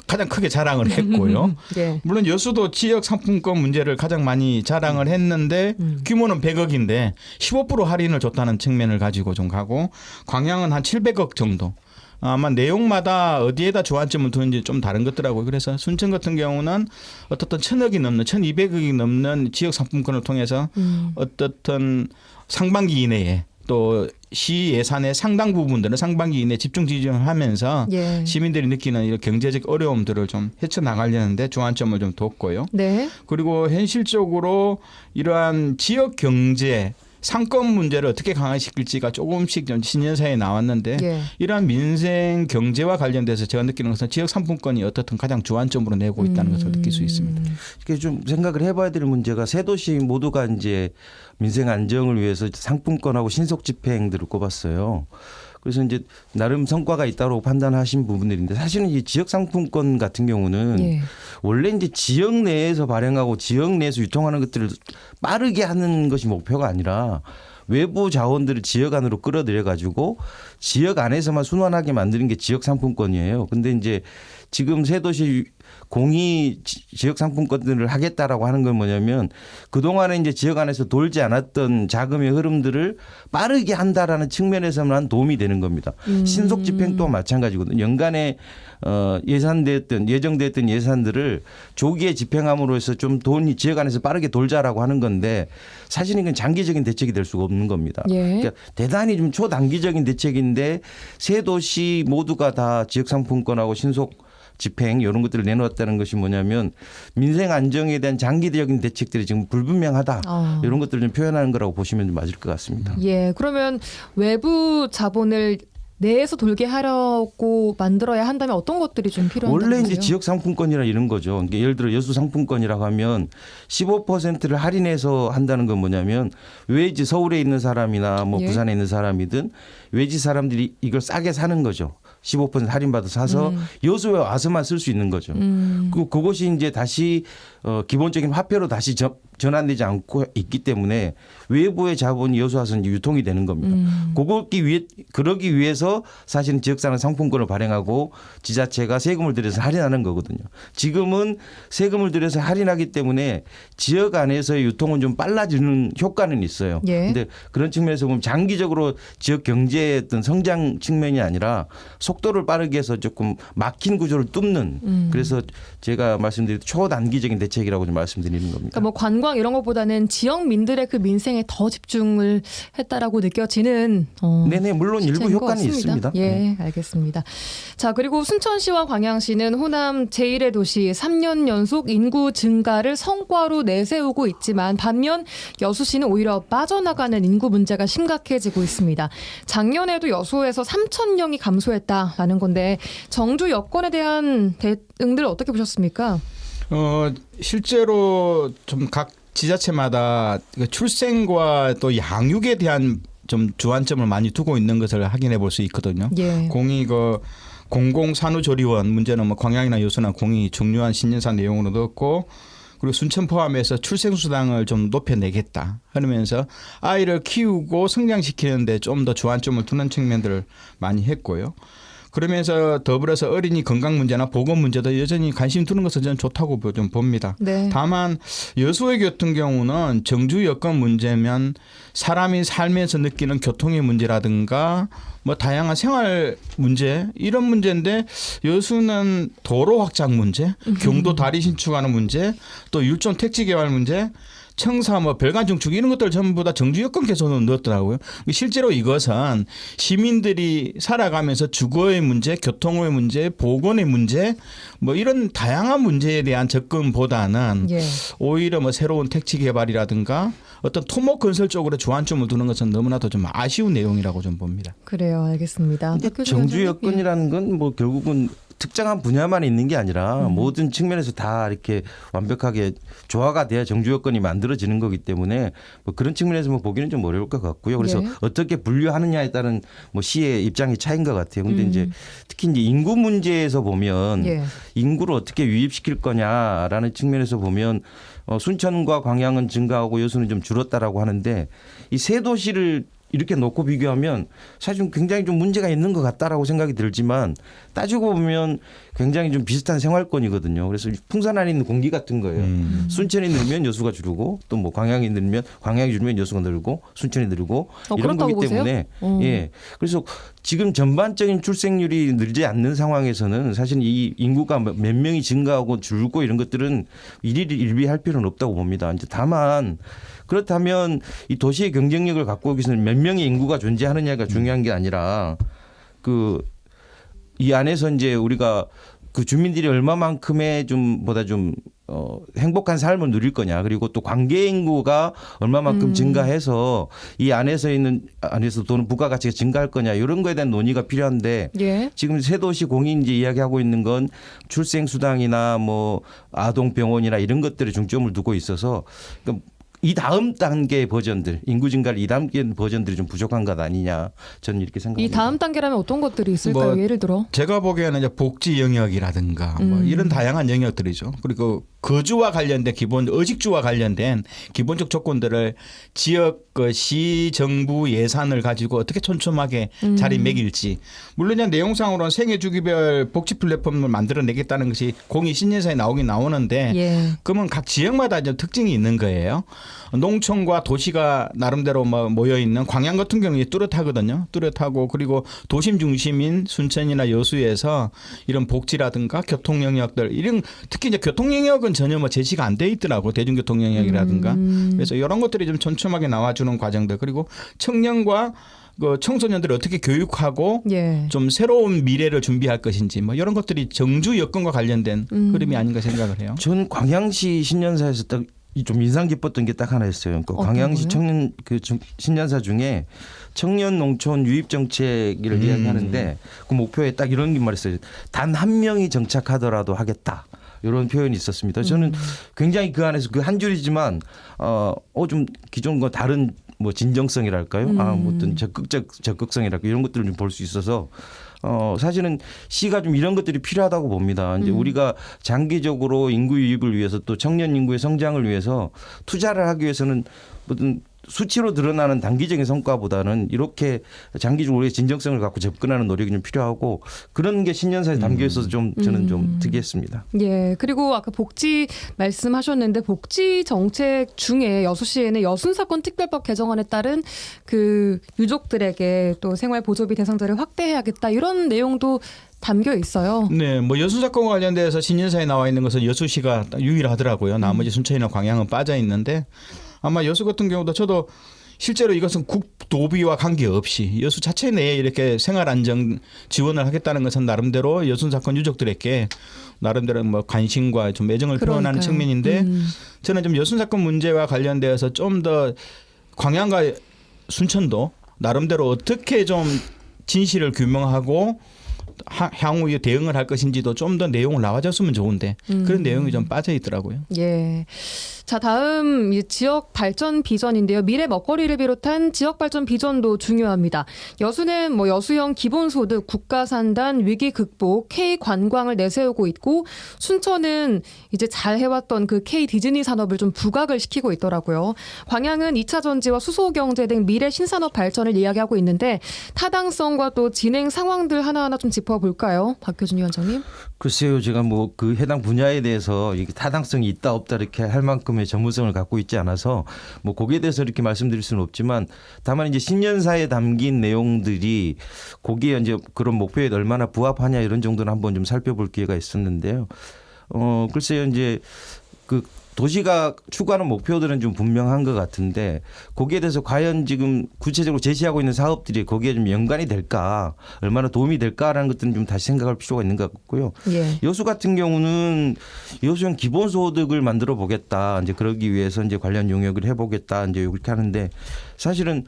가장 크게 자랑을 했고요. 네. 물론 여수도 지역 상품권 문제를 가장 많이 자랑을 했는데 규모는 100억인데 15% 할인을 줬다는 측면을 가지고 좀 가고 광양은 한 700억 정도. 아마 내용마다 어디에다 주안점을 두는지 좀 다른 것더라고요. 그래서 순천 같은 경우는 어떻든 1,000억이 넘는 1,200억이 넘는 지역 상품권을 통해서 어떻든 상반기 이내에 또 시 예산의 상당 부분들은 상반기 이내에 집중 지정을 하면서 예. 시민들이 느끼는 이런 경제적 어려움들을 좀 헤쳐나가려는데 주안점을 좀 뒀고요. 네. 그리고 현실적으로 이러한 지역 경제 상권 문제를 어떻게 강화시킬지가 조금씩 좀 신년사에 나왔는데 예. 이러한 민생 경제와 관련돼서 제가 느끼는 것은 지역 상품권이 어떻든 가장 주안점으로 내고 있다는 것을 느낄 수 있습니다. 이게 좀 생각을 해봐야 될 문제가 세 도시 모두가 이제 민생 안정을 위해서 상품권하고 신속 집행들을 꼽았어요. 그래서 이제 나름 성과가 있다고 판단하신 부분들인데 사실은 이 지역 상품권 같은 경우는 예. 원래 이제 지역 내에서 발행하고 지역 내에서 유통하는 것들을 빠르게 하는 것이 목표가 아니라 외부 자원들을 지역 안으로 끌어들여 가지고 지역 안에서만 순환하게 만드는 게 지역 상품권이에요. 근데 이제 지금 세 도시 공이 지역 상품권들을 하겠다라고 하는 건 뭐냐면 그동안에 이제 지역 안에서 돌지 않았던 자금의 흐름들을 빠르게 한다라는 측면에서만 도움이 되는 겁니다. 신속 집행 또한 마찬가지거든요. 연간에 예정됐던 예산들을 조기에 집행함으로 해서 좀 돈이 지역 안에서 빠르게 돌자라고 하는 건데 사실은 이건 장기적인 대책이 될 수가 없는 겁니다. 예. 그러니까 대단히 좀 초단기적인 대책인데 세 도시 모두가 다 지역 상품권하고 신속 집행 이런 것들을 내놓았다는 것이 뭐냐면 민생 안정에 대한 장기적인 대책들이 지금 불분명하다 이런 것들을 좀 표현하는 거라고 보시면 좀 맞을 것 같습니다. 예, 그러면 외부 자본을 내에서 돌게 하려고 만들어야 한다면 어떤 것들이 좀 필요한가요? 원래 이제 지역 상품권이라 이런 거죠. 그러니까 예를 들어 여수 상품권이라고 하면 15%를 할인해서 한다는 건 뭐냐면 외지 서울에 있는 사람이나 뭐 예. 부산에 있는 사람이든 외지 사람들이 이걸 싸게 사는 거죠. 15% 할인받아 사서 여수에 와서만 쓸 수 있는 거죠. 그것이 이제 다시 기본적인 화폐로 다시 전환되지 않고 있기 때문에 외부의 자본이 여수 와서 이제 유통이 되는 겁니다. 그러기 위해서 사실은 지역사는 상품권을 발행하고 지자체가 세금을 들여서 할인하는 거거든요. 지금은 세금을 들여서 할인하기 때문에 지역 안에서의 유통은 좀 빨라지는 효과는 있어요. 그런데 그런 측면에서 보면 장기적으로 지역 경제의 어떤 성장 측면이 아니라 속도를 빠르게 해서 조금 막힌 구조를 뚫는 그래서 제가 말씀드린 초단기적인 대책이라고 좀 말씀드리는 겁니다. 그러니까 뭐 관광 공방 이런 것보다는 지역민들의 그 민생에 더 집중을 했다라고 느껴지는 네네, 물론 일부 실체인 것 효과는 같습니다. 있습니다. 예, 네. 알겠습니다. 자, 그리고 순천시와 광양시는 호남 제1의 도시 3년 연속 인구 증가를 성과로 내세우고 있지만 반면 여수시는 오히려 빠져나가는 인구 문제가 심각해지고 있습니다. 작년에도 여수에서 3,000명이 감소했다라는 건데 정주 여건에 대한 대응들 어떻게 보셨습니까? 실제로 좀 각 지자체마다 출생과 또 양육에 대한 좀 주안점을 많이 두고 있는 것을 확인해 볼 수 있거든요. 예. 공이 공공산후조리원 문제는 뭐 광양이나 여수나 공이 중요한 신년사 내용으로 넣었고, 그리고 순천 포함해서 출생수당을 좀 높여내겠다 하면서 아이를 키우고 성장시키는데 좀 더 주안점을 두는 측면들을 많이 했고요. 그러면서 더불어서 어린이 건강 문제나 보건 문제도 여전히 관심 두는 것은 저는 좋다고 좀 봅니다. 네. 다만 여수의 같은 경우는 정주 여건 문제면 사람이 살면서 느끼는 교통의 문제라든가 뭐 다양한 생활 문제 이런 문제인데 여수는 도로 확장 문제, 경도 다리 신축하는 문제, 또 율촌 택지 개발 문제, 청사 별관 증축 이런 것들 전부 다 정주 여건 개선으로 넣었더라고요. 실제로 이것은 시민들이 살아가면서 주거의 문제, 교통의 문제, 보건의 문제 뭐 이런 다양한 문제에 대한 접근보다는 예. 오히려 새로운 택지 개발이라든가 어떤 토목 건설 쪽으로 주안점을 두는 것은 너무나도 좀 아쉬운 내용이라고 좀 봅니다. 그래요, 알겠습니다. 정주 여건이라는 건 결국은 특정한 분야만 있는 게 아니라 모든 측면에서 다 이렇게 완벽하게 조화가 돼야 정주 여건이 만들어지는 거기 때문에 그런 측면에서 보기는 좀 어려울 것 같고요. 그래서 네. 어떻게 분류하느냐에 따른 시의 입장이 차이인 것 같아요. 근데 이제 특히 이제 인구 문제에서 보면 예. 인구를 어떻게 유입시킬 거냐라는 측면에서 보면 순천과 광양은 증가하고 여수는 좀 줄었다라고 하는데 이 세 도시를 이렇게 놓고 비교하면 사실 굉장히 좀 문제가 있는 것 같다라고 생각이 들지만 따지고 보면 굉장히 좀 비슷한 생활권이거든요. 그래서 풍선 안에 있는 공기 같은 거예요. 순천이 늘면 여수가 줄고 또 광양이 늘면 광양이 줄면 여수가 늘고 순천이 늘고 이런 거기 보세요? 때문에 예. 그래서 지금 전반적인 출생률이 늘지 않는 상황에서는 사실 이 인구가 몇 명이 증가하고 줄고 이런 것들은 일일이 일비할 필요는 없다고 봅니다. 이제 다만 그렇다면 이 도시의 경쟁력을 갖고 오기 위해서는 몇 명의 인구가 존재하느냐가 중요한 게 아니라 이 안에서 이제 우리가 그 주민들이 얼마만큼의 보다 행복한 삶을 누릴 거냐, 그리고 또 관계 인구가 얼마만큼 증가해서 이 안에서 도는 부가가치가 증가할 거냐, 이런 거에 대한 논의가 필요한데 예. 지금 새 도시 공이 이제 이야기하고 있는 건 출생수당이나 아동병원이나 이런 것들에 중점을 두고 있어서 그러니까 이 다음 단계의 버전들, 인구 증가를 이 단계 버전들이 좀 부족한 것 아니냐, 저는 이렇게 생각합니다. 이 다음 단계라면 어떤 것들이 있을까요? 예를 들어 제가 보기에는 이제 복지 영역이라든가 이런 다양한 영역들이죠. 그리고 거주와 관련된 의식주와 관련된 기본적 조건들을 지역 시 정부 예산을 가지고 어떻게 촘촘하게 자리매길지, 물론 그냥 내용상으로는 생애주기별 복지 플랫폼을 만들어내겠다는 것이 공이 신년사에 나오는데 예. 그러면 각 지역마다 좀 특징이 있는 거예요. 농촌과 도시가 나름대로 모여 있는 광양 같은 경우에 뚜렷하거든요. 뚜렷하고, 그리고 도심 중심인 순천이나 여수에서 이런 복지라든가 교통 영역들, 이런 특히 이제 교통 영역은 전혀 제시가 안 돼 있더라고, 대중교통 영역이라든가. 그래서 이런 것들이 좀 촘촘하게 나와주는 과정들, 그리고 청년과 청소년들을 어떻게 교육하고 예. 좀 새로운 미래를 준비할 것인지 이런 것들이 정주 여건과 관련된 흐름이 아닌가 생각을 해요. 전 광양시 신년사에서 딱 좀 인상 깊었던 게 딱 하나 있어요. 그러니까 광양시 청년 신년사 중에 청년 농촌 유입 정책을 이야기하는데 그 목표에 딱 이런 게 말했어요. 단 한 명이 정착하더라도 하겠다. 이런 표현이 있었습니다. 저는 굉장히 그 안에서 그 한 줄이지만 좀 기존과 다른 진정성이랄까요? 어떤 적극성이랄까, 이런 것들을 좀 볼 수 있어서 사실은 시가 좀 이런 것들이 필요하다고 봅니다. 이제 우리가 장기적으로 인구 유입을 위해서 또 청년 인구의 성장을 위해서 투자를 하기 위해서는 어떤 수치로 드러나는 단기적인 성과보다는 이렇게 장기적으로 우리의 진정성을 갖고 접근하는 노력이 좀 필요하고, 그런 게 신년사에 담겨 있어서 저는 좀 특이했습니다. 예. 그리고 아까 복지 말씀하셨는데 복지 정책 중에 여수시에는 여순사건 특별법 개정안에 따른 그 유족들에게 또 생활 보조비 대상자를 확대해야겠다, 이런 내용도 담겨 있어요. 네, 뭐 여수 사건과 관련돼서 신년사에 나와 있는 것은 여수시가 유일하더라고요. 나머지 순천이나 광양은 빠져 있는데 아마 여수 같은 경우도 저도 실제로 이것은 국도비와 관계없이 여수 자체 내에 이렇게 생활안정 지원을 하겠다는 것은 나름대로 여수 사건 유족들에게 나름대로 뭐 관심과 좀 애정을 표현하는 측면인데 저는 좀 여수 사건 문제와 관련되어서 좀 더 광양과 순천도 나름대로 어떻게 좀 진실을 규명하고 향후 대응을 할 것인지도 좀 더 내용을 나와줬으면 좋은데 그런 내용이 좀 빠져 있더라고요. 예. 자, 다음 지역 발전 비전인데요. 미래 먹거리를 비롯한 지역 발전 비전도 중요합니다. 여수는 뭐 여수형 기본소득, 국가산단, 위기 극복, K 관광을 내세우고 있고 순천은 이제 잘 해왔던 그 K 디즈니 산업을 좀 부각을 시키고 있더라고요. 광양은 2차 전지와 수소 경제 등 미래 신산업 발전을 이야기하고 있는데 타당성과 또 진행 상황들 하나하나 좀 짚어볼까요? 박효준 위원장님. 글쎄요, 제가 뭐 그 해당 분야에 대해서 이게 타당성이 있다 없다 이렇게 할 만큼의 전문성을 갖고 있지 않아서 뭐 거기에 대해서 이렇게 말씀드릴 수는 없지만 다만 이제 신년사에 담긴 내용들이 거기에 이제 그런 목표에 얼마나 부합하냐 이런 정도는 한번 좀 살펴볼 기회가 있었는데요. 글쎄요, 이제 그 도시가 추구하는 목표들은 좀 분명한 것 같은데 거기에 대해서 과연 지금 구체적으로 제시하고 있는 사업들이 거기에 좀 연관이 될까, 얼마나 도움이 될까라는 것들은 좀 다시 생각할 필요가 있는 것 같고요. 예. 여수 같은 경우는 여수형 기본소득을 만들어 보겠다. 이제 그러기 위해서 이제 관련 용역을 해보겠다. 이제 이렇게 하는데 사실은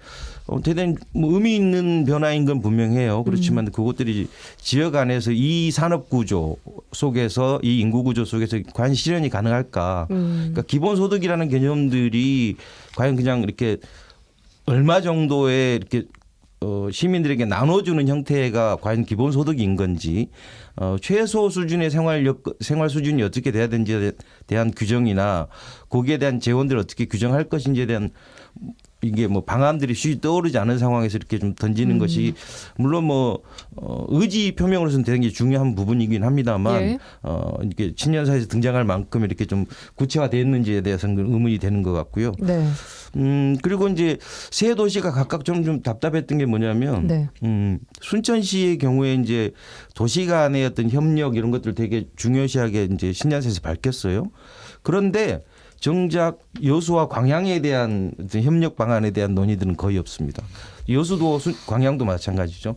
대단히 뭐 의미 있는 변화인 건 분명해요. 그렇지만 그것들이 지역 안에서 이 산업 구조 속에서 이 인구 구조 속에서 과연 실현이 가능할까? 그러니까 기본소득이라는 개념들이 과연 그냥 이렇게 얼마 정도의 이렇게 시민들에게 나눠주는 형태가 과연 기본소득인 건지 최소 수준의 생활 수준이 어떻게 돼야 되는지에 대한 규정이나 거기에 대한 재원들을 어떻게 규정할 것인지에 대한 이게 뭐 방안들이 쉬이 떠오르지 않은 상황에서 이렇게 좀 던지는 것이 물론 뭐 의지 표명으로서는 되게 중요한 부분이긴 합니다만 예. 이렇게 신년사에서 등장할 만큼 이렇게 좀 구체화됐는지에 대해서는 의문이 되는 것 같고요. 네. 그리고 이제 세 도시가 각각 좀 답답했던 게 뭐냐면 네. 순천시의 경우에 이제 도시 간의 어떤 협력 이런 것들 되게 중요시하게 이제 신년사에서 밝혔어요. 그런데 정작 여수와 광양에 대한 협력 방안에 대한 논의들은 거의 없습니다. 여수도 광양도 마찬가지죠.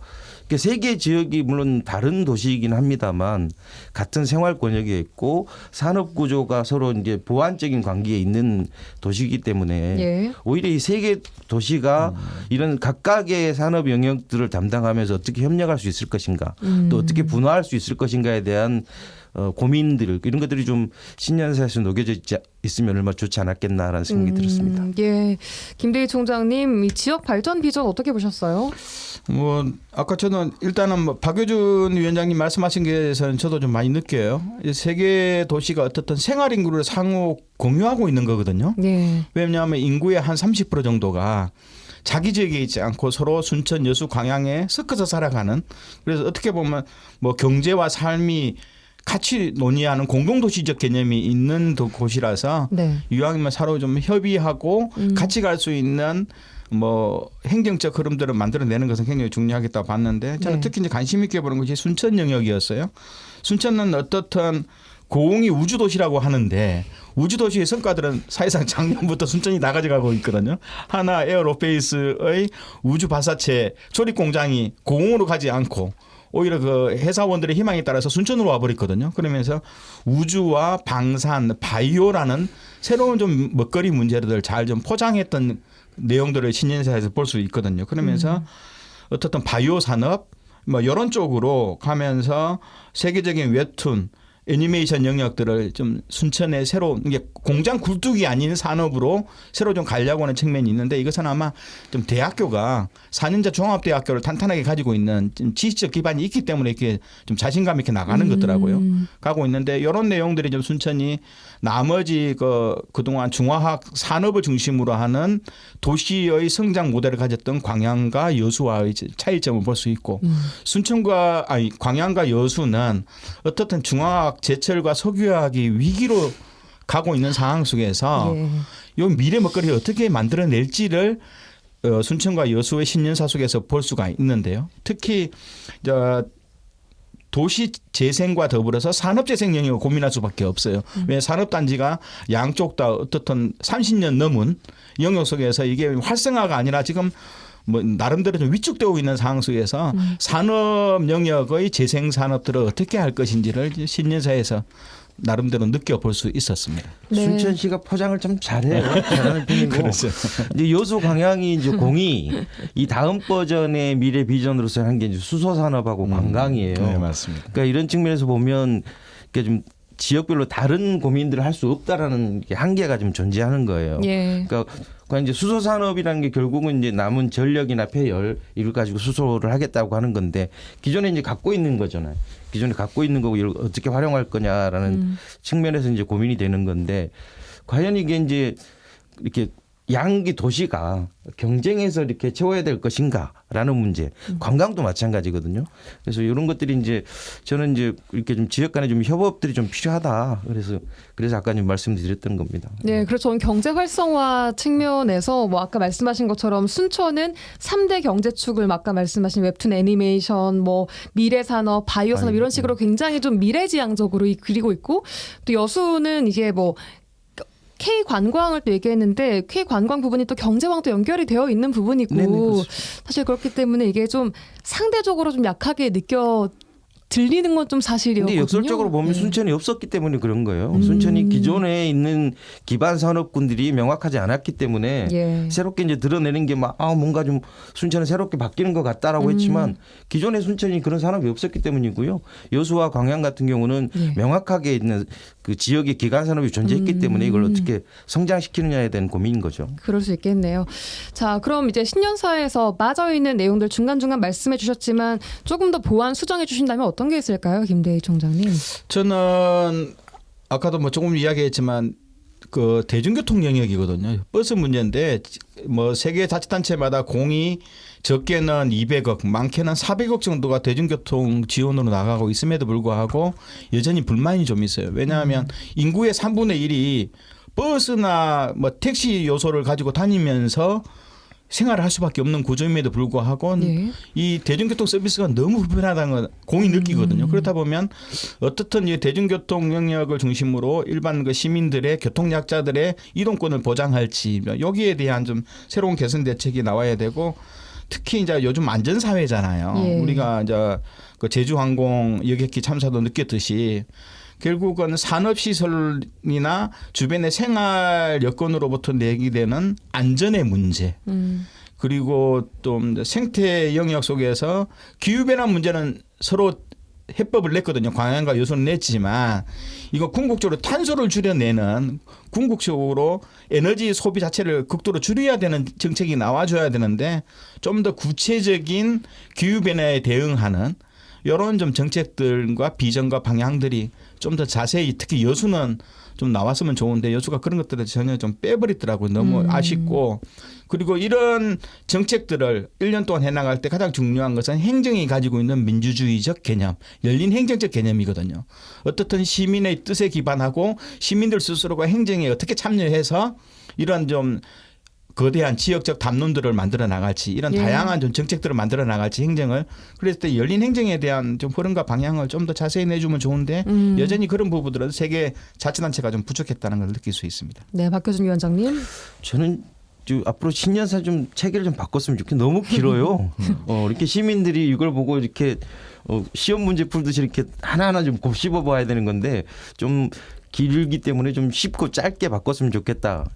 그러니까 세 개 지역이 물론 다른 도시이긴 합니다만 같은 생활 권역에 있고 산업 구조가 서로 이제 보완적인 관계에 있는 도시이기 때문에 예. 오히려 이 세 개 도시가 이런 각각의 산업 영역들을 담당하면서 어떻게 협력할 수 있을 것인가 또 어떻게 분화할 수 있을 것인가에 대한 고민들 이런 것들이 좀 신년사에서 녹여져 있으면 얼마나 좋지 않았겠나라는 생각이 들었습니다. 예, 김대희 총장님, 이 지역 발전 비전 어떻게 보셨어요? 뭐 아까 저는 일단은 뭐 박효준 위원장님 말씀하신 게에서는 저도 좀 많이 느껴요. 세계 도시가 어떻든 생활 인구를 상호 공유하고 있는 거거든요. 예. 왜냐하면 인구의 한 30% 정도가 자기 지역에 있지 않고 서로 순천, 여수, 광양에 섞어서 살아가는 그래서 어떻게 보면 뭐 경제와 삶이 같이 논의하는 공동도시적 개념이 있는 곳이라서 네. 이왕이면 서로 좀 협의하고 같이 갈 수 있는 뭐 행정적 흐름들을 만들어내는 것은 굉장히 중요하겠다고 봤는데 저는 네. 특히 이제 관심 있게 보는 것이 순천 영역이었어요. 순천은 어떻든 고흥이 우주도시라고 하는데 우주도시의 성과들은 사실상 작년부터 순천이 다 가져가고 있거든요. 하나 에어로페이스의 우주 발사체 조립 공장이 고흥으로 가지 않고 오히려 그 회사원들의 희망에 따라서 순천으로 와버렸거든요. 그러면서 우주와 방산, 바이오라는 새로운 좀 먹거리 문제를 잘 좀 포장했던 내용들을 신년사에서 볼 수 있거든요. 그러면서 어떻든 바이오 산업 뭐 이런 쪽으로 가면서 세계적인 웹툰, 애니메이션 영역들을 좀 순천에 새로 이게 공장 굴뚝이 아닌 산업으로 새로 좀 가려고 하는 측면이 있는데 이것은 아마 좀 대학교가 4년제 종합대학교를 탄탄하게 가지고 있는 좀 지식적 기반이 있기 때문에 이렇게 좀 자신감 있게 나가는 것더라고요. 가고 있는데 이런 내용들이 좀 순천이 나머지 그동안 중화학 산업을 중심으로 하는 도시의 성장 모델을 가졌던 광양과 여수와의 차이점을 볼 수 있고 광양과 여수는 어떻든 중화학 제철과 석유화학이 위기로 가고 있는 상황 속에서 이 미래 먹거리를 어떻게 만들어낼지를 순천과 여수의 신년사 속에서 볼 수가 있는데요. 특히 도시 재생과 더불어서 산업 재생 영역을 고민할 수밖에 없어요. 왜 산업 단지가 양쪽 다 어떻든 30년 넘은 영역 속에서 이게 활성화가 아니라 지금 뭐 나름대로 좀 위축되고 있는 상황 속에서 산업 영역의 재생 산업들을 어떻게 할 것인지를 신년사에서 나름대로 느껴볼 수 있었습니다. 네. 순천시가 포장을 좀 잘해요. 잘하는 편이고. 그렇죠. 이제 여수 광양이 이제 공이 이 다음 버전의 미래 비전으로서 한 게 이제 수소 산업하고 관광이에요. 네, 맞습니다. 그러니까 이런 측면에서 보면 이렇게 좀 지역별로 다른 고민들을 할 수 없다라는 게 한계가 좀 존재하는 거예요. 예. 그러니까 이제 수소 산업이라는 게 결국은 이제 남은 전력이나 폐열 이걸 가지고 수소를 하겠다고 하는 건데 기존에 이제 갖고 있는 거잖아요. 기존에 갖고 있는 거고 이걸 어떻게 활용할 거냐라는 측면에서 이제 고민이 되는 건데 과연 이게 이제 이렇게 양기 도시가 경쟁해서 이렇게 채워야 될 것인가라는 문제. 관광도 마찬가지거든요. 그래서 이런 것들이 이제 저는 이제 이렇게 좀 지역 간에 좀 협업들이 좀 필요하다. 그래서 아까 좀 말씀드렸던 겁니다. 네, 그래서 저는 경제 활성화 측면에서 뭐 아까 말씀하신 것처럼 순천은 3대 경제축을 아까 말씀하신 웹툰 애니메이션, 뭐 미래 산업, 바이오 산업 이런 식으로 굉장히 좀 미래지향적으로 그리고 있고 또 여수는 이게 뭐 K 관광을 또 얘기했는데 K 관광 부분이 또 경제와도 연결이 되어 있는 부분이고 네네, 사실 그렇기 때문에 이게 좀 상대적으로 좀 약하게 들리는 건 좀 사실이었거든요. 근데 역설적으로 보면 네. 순천이 없었기 때문에 그런 거예요. 순천이 기존에 있는 기반 산업군들이 명확하지 않았기 때문에 예. 새롭게 이제 드러내는 게 막 뭔가 좀 순천은 새롭게 바뀌는 것 같다라고 했지만 기존에 순천이 그런 산업이 없었기 때문이고요. 여수와 광양 같은 경우는 예. 명확하게 있는 그 지역의 기반 산업이 존재했기 때문에 이걸 어떻게 성장시키느냐에 대한 고민인 거죠. 그럴 수 있겠네요. 자, 그럼 이제 신년사에서 빠져있는 내용들 중간중간 말씀해 주셨지만 조금 더 보완 수정해 주신다면 어떤 게 있을까요? 김대희 총장님. 저는 아까도 뭐 조금 이야기했지만 그 대중교통 영역이거든요. 버스 문제인데 뭐 세계 자치단체마다 공이 적게는 200억, 많게는 400억 정도가 대중교통 지원으로 나가고 있음에도 불구하고 여전히 불만이 좀 있어요. 왜냐하면 인구의 3분의 1이 버스나 뭐 택시 요소를 가지고 다니면서 생활을 할 수밖에 없는 구조임에도 불구하고 예. 이 대중교통 서비스가 너무 불편하다는 걸 공이 느끼거든요. 그렇다 보면 어떻든 이 대중교통 영역을 중심으로 일반 그 시민들의 교통약자들의 이동권을 보장할지 여기에 대한 좀 새로운 개선 대책이 나와야 되고 특히 이제 요즘 안전사회잖아요. 예. 우리가 이제 그 제주항공 여객기 참사도 느꼈듯이 결국은 산업시설이나 주변의 생활 여건으로부터 내기되는 안전의 문제 그리고 또 생태 영역 속에서 기후변화 문제는 서로 해법을 냈거든요. 광양과 여수는 냈지만 이거 궁극적으로 탄소를 줄여내는 궁극적으로 에너지 소비 자체를 극도로 줄여야 되는 정책이 나와줘야 되는데 좀 더 구체적인 기후변화에 대응하는 이런 좀 정책들과 비전과 방향들이 좀 더 자세히 특히 여수는 좀 나왔으면 좋은데 여수가 그런 것들을 전혀 좀 빼버리더라고요. 너무 아쉽고 그리고 이런 정책들을 1년 동안 해나갈 때 가장 중요한 것은 행정이 가지고 있는 민주주의적 개념, 열린 행정적 개념이거든요. 어떻든 시민의 뜻에 기반하고 시민들 스스로가 행정에 어떻게 참여해서 이런 좀 거대한 지역적 담론들을 만들어 나갈지 이런 예. 다양한 좀 정책들을 만들어 나갈지 행정을 그랬을 때 열린 행정에 대한 좀 흐름과 방향을 좀 더 자세히 내주면 좋은데 여전히 그런 부분들은 세계 자치단체가 좀 부족했다는 걸 느낄 수 있습니다. 네, 박효준 위원장님. 저는 앞으로 신년사 좀 체계를 좀 바꿨으면 좋겠어요. 너무 길어요. 이렇게 시민들이 이걸 보고 이렇게 시험 문제 풀듯이 이렇게 하나하나 좀 곱씹어 봐야 되는 건데 좀 길기 때문에 좀 쉽고 짧게 바꿨으면 좋겠다.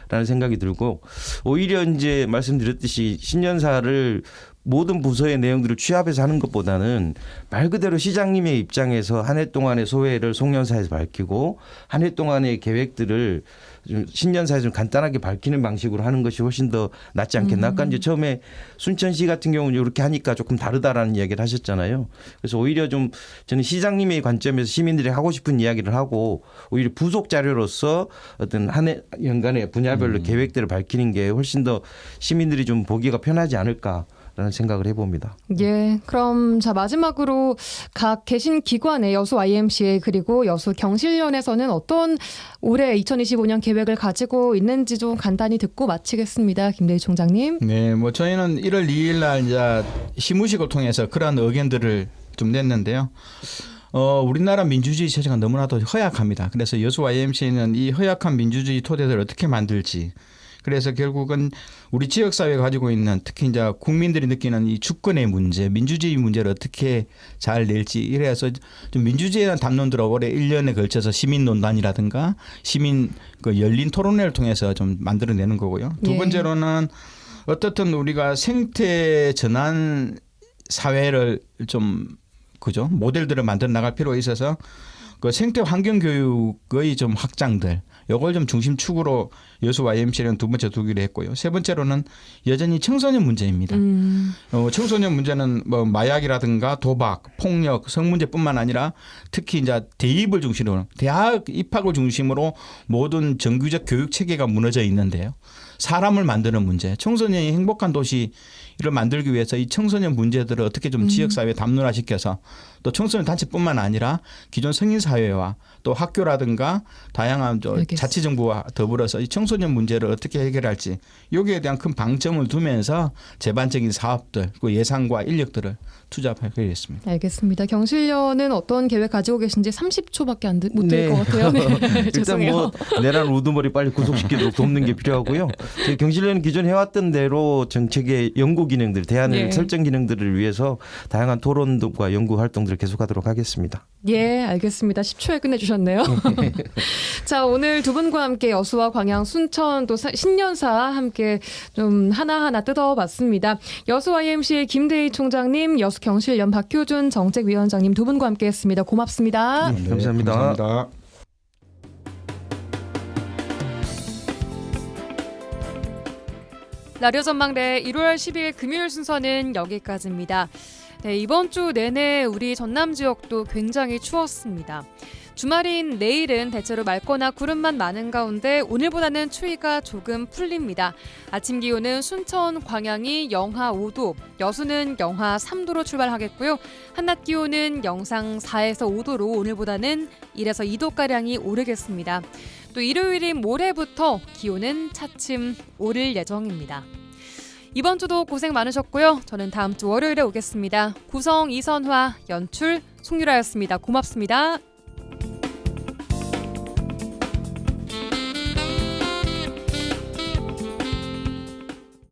라는 생각이 들고 오히려 이제 말씀드렸듯이 신년사를 모든 부서의 내용들을 취합해서 하는 것보다는 말 그대로 시장님의 입장에서 한 해 동안의 소회를 송년사에서 밝히고 한 해 동안의 계획들을 좀 신년사에 좀 간단하게 밝히는 방식으로 하는 것이 훨씬 더 낫지 않겠나. 아까 이제 처음에 순천시 같은 경우는 이렇게 하니까 조금 다르다라는 이야기를 하셨잖아요. 그래서 오히려 좀 저는 시장님의 관점에서 시민들이 하고 싶은 이야기를 하고 오히려 부속 자료로서 어떤 한 해 연간의 분야별로 계획들을 밝히는 게 훨씬 더 시민들이 좀 보기가 편하지 않을까. 라는 생각을 해봅니다. 예, 그럼 자 마지막으로 각 계신 기관의 여수 IMCA 그리고 여수 경실련에서는 어떤 올해 2025년 계획을 가지고 있는지 좀 간단히 듣고 마치겠습니다. 김대희 총장님. 네, 뭐 저희는 1월 2일 날 이제 시무식을 통해서 그러한 의견들을 좀 됐는데요. 우리나라 민주주의 체제가 너무나도 허약합니다. 그래서 여수 YMCA는 이 허약한 민주주의 토대를 어떻게 만들지. 그래서 결국은 우리 지역사회가 가지고 있는 특히 이제 국민들이 느끼는 이 주권의 문제, 민주주의 문제를 어떻게 잘 낼지 이래서 좀 민주주의에 대한 담론들을 올해 1년에 걸쳐서 시민논단이라든가 시민 그 열린 토론회를 통해서 좀 만들어내는 거고요. 두 번째로는 어떻든 우리가 생태 전환 사회를 좀 그죠 모델들을 만들어 나갈 필요가 있어서 그 생태 환경 교육의 좀 확장들 요걸 좀 중심축으로 여수 YMCA는 두 번째 두기로 했고요. 세 번째로는 여전히 청소년 문제입니다. 청소년 문제는 뭐 마약이라든가 도박, 폭력, 성문제뿐만 아니라 특히 이제 대입을 중심으로 대학 입학을 중심으로 모든 정규적 교육 체계가 무너져 있는데요. 사람을 만드는 문제, 청소년이 행복한 도시를 만들기 위해서 이 청소년 문제들을 어떻게 좀 지역사회에 담론화시켜서 또 청소년 단체뿐만 아니라 기존 성인사회와 또 학교라든가 다양한 자치정부와 더불어서 이 청소년 문제를 어떻게 해결할지 여기에 대한 큰 방점을 두면서 제반적인 사업들, 그 예산과 인력들을 투자하기로 했습니다. 알겠습니다. 경실련은 어떤 계획 가지고 계신지 30초밖에 못 드릴 것 같아요. 네. 일단 죄송해요. 뭐 내란 우두머리 빨리 구속시키도록 돕는 게 필요하고요. 저희 경실련은 기존 해왔던 대로 정책의 연구 기능들, 대안을 설정 기능들을 위해서 다양한 토론과 연구 활동들을 계속하도록 하겠습니다. 예, 알겠습니다. 10초에 끝내주셨네요. 자, 오늘 두 분과 함께 여수와 광양, 순천 또 신년사 함께 좀 하나하나 뜯어봤습니다. 여수 YMCA 김대희 총장님, 여수 경실련 박효준 정책위원장님 두 분과 함께했습니다. 고맙습니다. 네, 감사합니다. 감사합니다. 라디오 전망대 1월 12일 금요일 순서는 여기까지입니다. 네, 이번 주 내내 우리 전남 지역도 굉장히 추웠습니다. 주말인 내일은 대체로 맑거나 구름만 많은 가운데 오늘보다는 추위가 조금 풀립니다. 아침 기온은 순천, 광양이 영하 5도, 여수는 영하 3도로 출발하겠고요. 한낮 기온은 영상 4에서 5도로 오늘보다는 1에서 2도가량이 오르겠습니다. 또 일요일인 모레부터 기온은 차츰 오를 예정입니다. 이번 주도 고생 많으셨고요. 저는 다음 주 월요일에 오겠습니다. 구성 이선화, 연출 송유라였습니다. 고맙습니다.